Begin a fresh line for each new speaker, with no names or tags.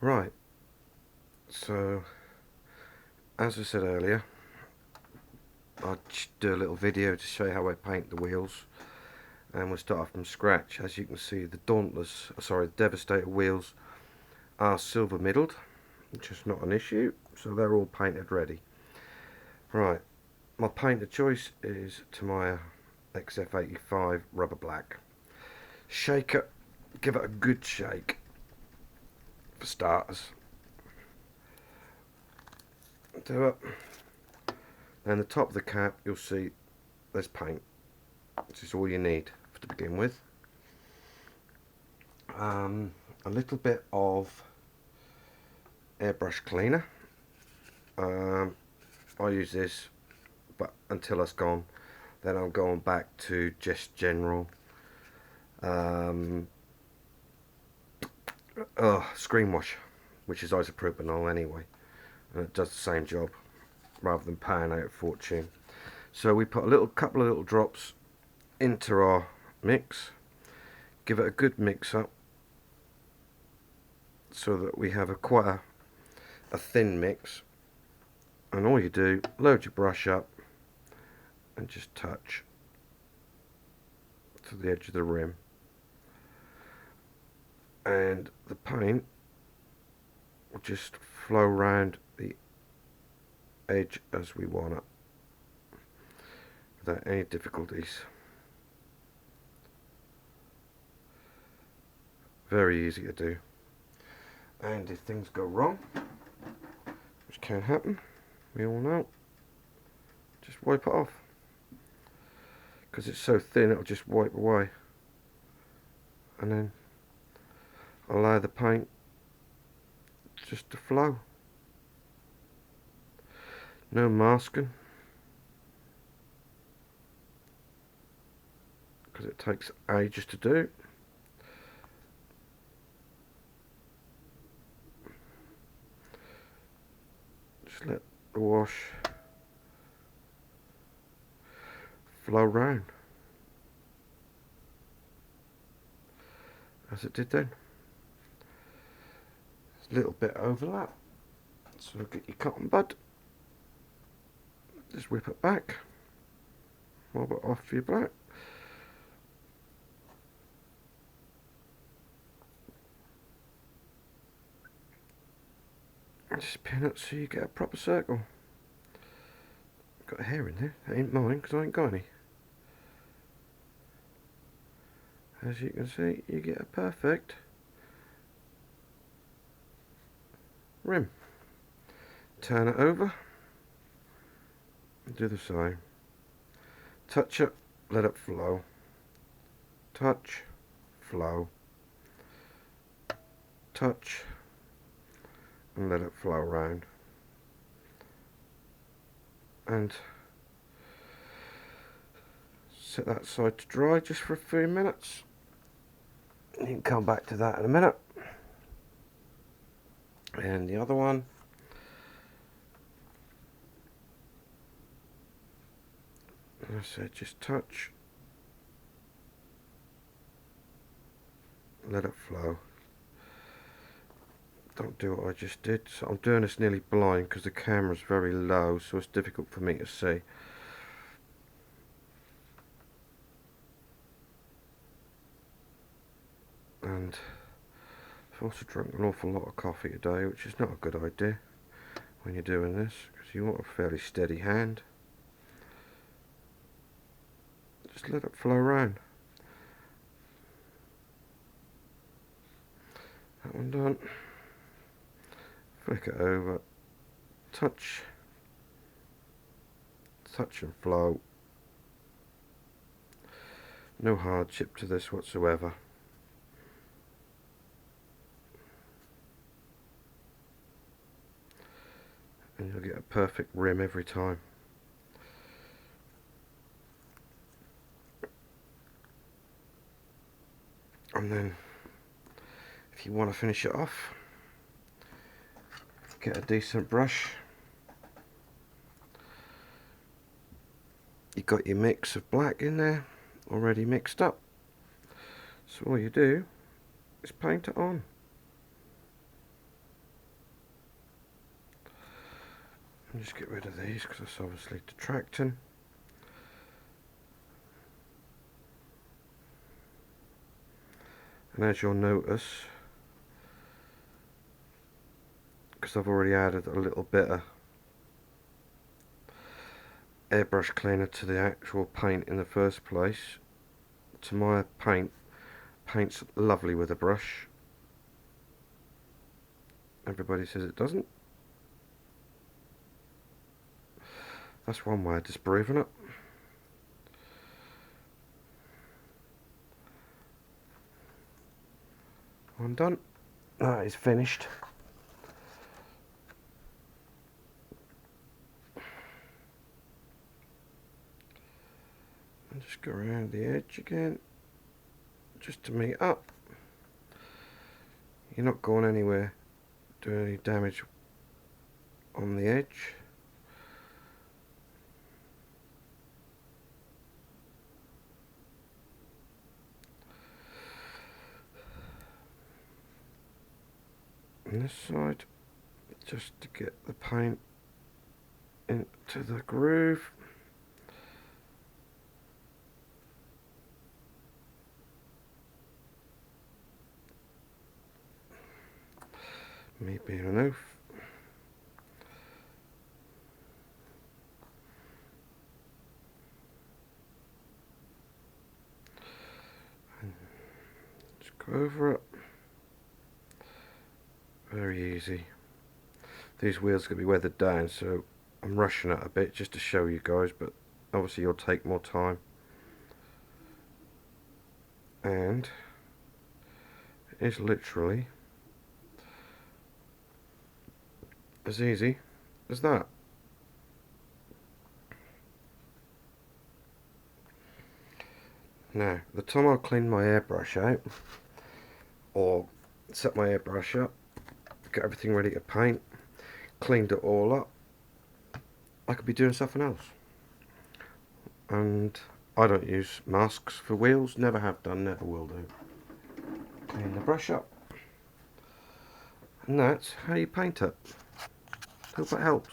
Right, so as I said earlier, I'll do a little video to show you how I paint the wheels, and we'll start off from scratch. As you can see, the the Devastator wheels are silver middled, which is not an issue, so they're all painted ready. Right, my paint of choice is Tamiya XF85 rubber black. Shake it, give it a good shake for starters. Do it. And the top of the cap, you'll see there's paint, which is all you need to begin with. A little bit of airbrush cleaner. I use this, but until it's gone, then I'm going back to just general screen wash, which is isopropanol anyway, and it does the same job rather than paying out a fortune. So we put a couple of little drops into our mix, give it a good mix up so that we have quite a thin mix, and all you do, load your brush up and just touch to the edge of the rim, and the paint will just flow around the edge as we want it without any difficulties. Very easy to do, and if things go wrong, which can happen, we all know, just wipe it off, because it's so thin it'll just wipe away, and then allow the paint just to flow. No masking, because it takes ages to do. Just let the wash flow round as it did then. There's a little bit of overlap, so get your cotton bud, just whip it back, mob it off your black. And just pin it so you get a proper circle. Got a hair in there, that ain't mine because I ain't got any. As you can see, you get a perfect rim. Turn it over and do the same. Touch it, let it flow. Touch, flow. Touch, and let it flow around. And set that side to dry just for a few minutes. You can come back to that in a minute. And the other one, as I said, just touch, let it flow. Don't do what I just did. So I'm doing this nearly blind because the camera's very low, so it's difficult for me to see. And I've also drunk an awful lot of coffee today, which is not a good idea when you're doing this, because you want a fairly steady hand. Just let it flow around. That one done. Flick it over. Touch. Touch and flow. No hardship to this whatsoever. And you'll get a perfect rim every time. And then, if you want to finish it off, get a decent brush. You've got your mix of black in there already mixed up, so all you do is paint it on. And just get rid of these because that's obviously detracting. And as you'll notice, because I've already added a little bit of airbrush cleaner to the actual paint in the first place, to my paints lovely with a brush. Everybody says it doesn't. That's one way of disproving it. I'm done. That is finished. And just go around the edge again, just to meet up. You're not going anywhere, doing any damage on the edge. On this side, just to get the paint into the groove. Me being an oaf. And just go over it. Very easy. These wheels are going to be weathered down, so I'm rushing it a bit just to show you guys, but obviously you'll take more time. And it is literally as easy as that. Now, the time I clean my airbrush out, or set my airbrush up, get everything ready to paint, cleaned it all up, I could be doing something else. And I don't use masks for wheels, never have done, never will do. Clean the brush up. And that's how you paint it. Hope that helps.